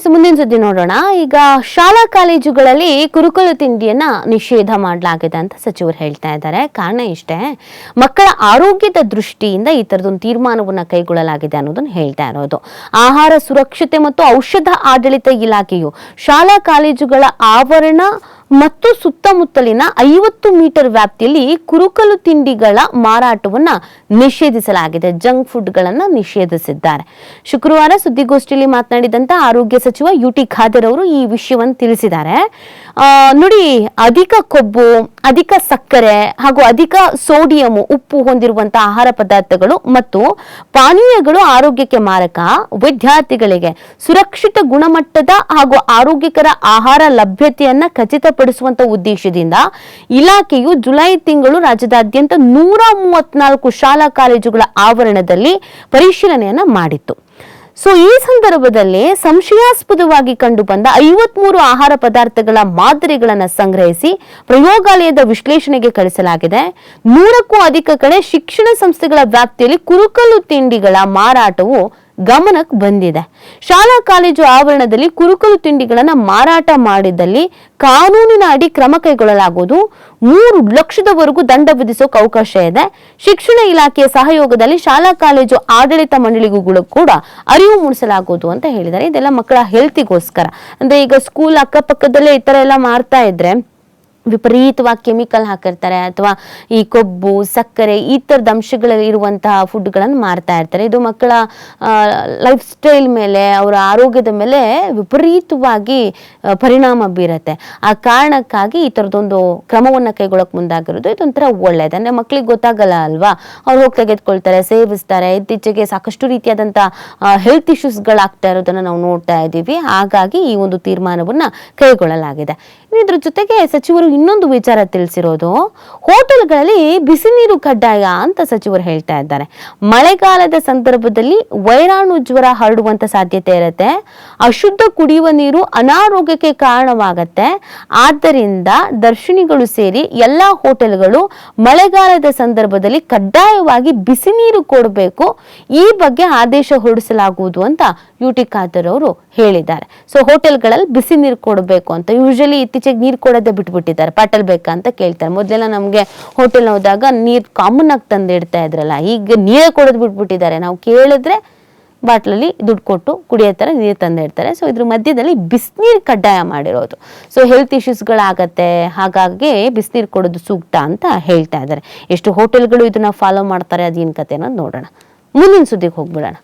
ಮುಂದಿನ ಸುದ್ದಿ ನೋಡೋಣ. ಈಗ ಶಾಲಾ ಕಾಲೇಜುಗಳಲ್ಲಿ ಕುರುಕಲು ತಿಂಡಿಯನ್ನ ನಿಷೇಧ ಮಾಡಲಾಗಿದೆ ಅಂತ ಸಚಿವರು ಹೇಳ್ತಾ ಇದ್ದಾರೆ. ಕಾರಣ ಇಷ್ಟೇ, ಮಕ್ಕಳ ಆರೋಗ್ಯದ ದೃಷ್ಟಿಯಿಂದ ಈ ತರದೊಂದು ತೀರ್ಮಾನವನ್ನ ಕೈಗೊಳ್ಳಲಾಗಿದೆ ಅನ್ನೋದನ್ನ ಹೇಳ್ತಾ ಇರೋದು. ಆಹಾರ ಸುರಕ್ಷತೆ ಮತ್ತು ಔಷಧ ಆಡಳಿತ ಇಲಾಖೆಯು ಶಾಲಾ ಕಾಲೇಜುಗಳ ಆವರಣ ಮತ್ತು ಸುತ್ತಮುತ್ತಲಿನ 50 ಮೀಟರ್ ವ್ಯಾಪ್ತಿಯಲ್ಲಿ ಕುರುಕಲು ತಿಂಡಿಗಳ ಮಾರಾಟವನ್ನ ನಿಷೇಧಿಸಲಾಗಿದೆ. ಜಂಕ್ ಫುಡ್ ಗಳನ್ನ ನಿಷೇಧಿಸಿದ್ದಾರೆ. ಶುಕ್ರವಾರ ಸುದ್ದಿಗೋಷ್ಠಿಯಲ್ಲಿ ಮಾತನಾಡಿದಂತ ಆರೋಗ್ಯ ಸಚಿವ ಯುಟಿ ಖಾದರ್ ಅವರು ಈ ವಿಷಯವನ್ನು ತಿಳಿಸಿದ್ದಾರೆ. ನೋಡಿ, ಅಧಿಕ ಕೊಬ್ಬು, ಅಧಿಕ ಸಕ್ಕರೆ ಹಾಗೂ ಅಧಿಕ ಸೋಡಿಯಂ, ಉಪ್ಪು ಹೊಂದಿರುವಂತಹ ಆಹಾರ ಪದಾರ್ಥಗಳು ಮತ್ತು ಪಾನೀಯಗಳು ಆರೋಗ್ಯಕ್ಕೆ ಮಾರಕ. ವಿದ್ಯಾರ್ಥಿಗಳಿಗೆ ಸುರಕ್ಷಿತ ಗುಣಮಟ್ಟದ ಹಾಗೂ ಆರೋಗ್ಯಕರ ಆಹಾರ ಲಭ್ಯತೆಯನ್ನ ಖಚಿತಪಡಿಸುವಂತ ಉದ್ದೇಶದಿಂದ ಇಲಾಖೆಯು ಜುಲೈ ತಿಂಗಳು ರಾಜ್ಯದಾದ್ಯಂತ 134 ಶಾಲಾ ಕಾಲೇಜುಗಳ ಆವರಣದಲ್ಲಿ ಪರಿಶೀಲನೆಯನ್ನ ಮಾಡಿತ್ತು. ಈ ಸಂದರ್ಭದಲ್ಲಿ ಸಂಶಯಾಸ್ಪದವಾಗಿ ಕಂಡುಬಂದ 53 ಆಹಾರ ಪದಾರ್ಥಗಳ ಮಾದರಿಗಳನ್ನು ಸಂಗ್ರಹಿಸಿ ಪ್ರಯೋಗಾಲಯದ ವಿಶ್ಲೇಷಣೆಗೆ ಕಳಿಸಲಾಗಿದೆ. 100ಕ್ಕೂ ಅಧಿಕ ಕಡೆ ಶಿಕ್ಷಣ ಸಂಸ್ಥೆಗಳ ವ್ಯಾಪ್ತಿಯಲ್ಲಿ ಕುರುಕಲು ತಿಂಡಿಗಳ ಮಾರಾಟವು ಗಮನಕ್ಕೆ ಬಂದಿದೆ. ಶಾಲಾ ಕಾಲೇಜು ಆವರಣದಲ್ಲಿ ಕುರುಕಲು ತಿಂಡಿಗಳನ್ನು ಮಾರಾಟ ಮಾಡಿದಲ್ಲಿ ಕಾನೂನಿನ ಅಡಿ ಕ್ರಮ ಕೈಗೊಳ್ಳಲಾಗುವುದು. 3 ಲಕ್ಷದವರೆಗೂ ದಂಡ ವಿಧಿಸೋಕೆ ಅವಕಾಶ ಇದೆ. ಶಿಕ್ಷಣ ಇಲಾಖೆಯ ಸಹಯೋಗದಲ್ಲಿ ಶಾಲಾ ಕಾಲೇಜು ಆಡಳಿತ ಮಂಡಳಿಗಳು ಕೂಡ ಅರಿವು ಮೂಡಿಸಲಾಗುವುದು ಅಂತ ಹೇಳಿದ್ದಾರೆ. ಇದೆಲ್ಲ ಮಕ್ಕಳ ಹೆಲ್ತಿಗೋಸ್ಕರ. ಅಂದ್ರೆ ಈಗ ಸ್ಕೂಲ್ ಅಕ್ಕಪಕ್ಕದಲ್ಲೇ ಈ ತರ ಎಲ್ಲ ಮಾಡ್ತಾ ಇದ್ರೆ ವಿಪರೀತವಾಗಿ ಕೆಮಿಕಲ್ ಹಾಕಿರ್ತಾರೆ, ಅಥವಾ ಈ ಕೊಬ್ಬು, ಸಕ್ಕರೆ ಈ ತರದ ಅಂಶಗಳಲ್ಲಿ ಇರುವಂತಹ ಫುಡ್ಗಳನ್ನು ಮಾರ್ತಾ ಇರ್ತಾರೆ. ಇದು ಮಕ್ಕಳ ಲೈಫ್ ಸ್ಟೈಲ್ ಮೇಲೆ, ಅವರ ಆರೋಗ್ಯದ ಮೇಲೆ ವಿಪರೀತವಾಗಿ ಪರಿಣಾಮ ಬೀರತ್ತೆ. ಆ ಕಾರಣಕ್ಕಾಗಿ ಈ ತರದೊಂದು ಕ್ರಮವನ್ನ ಕೈಗೊಳ್ಳಕ್ ಮುಂದಾಗಿರೋದು ಇದೊಂಥರ ಒಳ್ಳೇದು. ಅಂದ್ರೆ ಮಕ್ಕಳಿಗೆ ಗೊತ್ತಾಗಲ್ಲ ಅಲ್ವಾ, ಅವ್ರು ಹೋಗಿ ತೆಗೆದುಕೊಳ್ತಾರೆ, ಸೇವಿಸ್ತಾರೆ. ಇತ್ತೀಚೆಗೆ ಸಾಕಷ್ಟು ರೀತಿಯಾದಂತ ಹೆಲ್ತ್ ಇಶ್ಯೂಸ್ಗಳಾಗ್ತಾ ಇರೋದನ್ನ ನಾವು ನೋಡ್ತಾ ಇದ್ದೀವಿ. ಹಾಗಾಗಿ ಈ ಒಂದು ತೀರ್ಮಾನವನ್ನ ಕೈಗೊಳ್ಳಲಾಗಿದೆ. ಇದ್ರ ಜೊತೆಗೆ ಸಚಿವರು ಇನ್ನೊಂದು ವಿಚಾರ ತಿಳಿಸಿರೋದು, ಹೋಟೆಲ್ಗಳಲ್ಲಿ ಬಿಸಿ ನೀರು ಕಡ್ಡಾಯ ಅಂತ ಸಚಿವರು ಹೇಳ್ತಾ ಇದ್ದಾರೆ. ಮಳೆಗಾಲದ ಸಂದರ್ಭದಲ್ಲಿ ವೈರಾಣು ಜ್ವರ ಹರಡುವಂತ ಸಾಧ್ಯತೆ ಇರುತ್ತೆ. ಅಶುದ್ಧ ಕುಡಿಯುವ ನೀರು ಅನಾರೋಗ್ಯಕ್ಕೆ ಕಾರಣವಾಗತ್ತೆ. ಆದ್ದರಿಂದ ದರ್ಶಿನಿಗಳು ಸೇರಿ ಎಲ್ಲಾ ಹೋಟೆಲ್ಗಳು ಮಳೆಗಾಲದ ಸಂದರ್ಭದಲ್ಲಿ ಕಡ್ಡಾಯವಾಗಿ ಬಿಸಿ ನೀರು ಕೊಡಬೇಕು. ಈ ಬಗ್ಗೆ ಆದೇಶ ಹೊರಡಿಸಲಾಗುವುದು ಅಂತ ಯುಟಿ ಖಾದರ್ ಅವರು ಹೇಳಿದ್ದಾರೆ. ಹೋಟೆಲ್ಗಳಲ್ಲಿ ಬಿಸಿ ನೀರು ಕೊಡಬೇಕು ಅಂತ. ಯೂಶಲಿ ಇತ್ತೀಚೆಗೆ ನೀರು ಕೊಡೋದೇ ಬಿಟ್ಬಿಟ್ಟಿದ್ದಾರೆ. ಬಾಟಲ್ ಬೇಕಾ ಅಂತ ಕೇಳ್ತಾರೆ. ಮೊದಲೆಲ್ಲ ನಮಗೆ ಹೋಟೆಲ್ ಹೋದಾಗ ನೀರು ಕಾಮನ್ ಆಗಿ ತಂದಿಡ್ತಾ ಇದ್ರಲ್ಲ, ಈಗ ನೀರೇ ಕೊಡೋದು ಬಿಟ್ಬಿಟ್ಟಿದ್ದಾರೆ. ನಾವು ಕೇಳಿದ್ರೆ ಬಾಟ್ಲಲ್ಲಿ ದುಡ್ಡು ಕೊಟ್ಟು ಕುಡಿಯೋ ಥರ ನೀರು ತಂದಿಡ್ತಾರೆ. ಇದ್ರ ಮಧ್ಯದಲ್ಲಿ ಬಿಸಿನೀರು ಕಡ್ಡಾಯ ಮಾಡಿರೋದು. ಹೆಲ್ತ್ ಇಶ್ಯೂಸ್ಗಳಾಗತ್ತೆ, ಹಾಗಾಗಿ ಬಿಸಿನೀರು ಕೊಡೋದು ಸೂಕ್ತ ಅಂತ ಹೇಳ್ತಾ ಇದ್ದಾರೆ. ಎಷ್ಟು ಹೋಟೆಲ್ಗಳು ಇದನ್ನ ಫಾಲೋ ಮಾಡ್ತಾರೆ, ಅದೇನು ಕತೆ ಅನ್ನೋದು ನೋಡೋಣ. ಮುಂದಿನ ಸುದ್ದಿಗೆ ಹೋಗ್ಬಿಡೋಣ.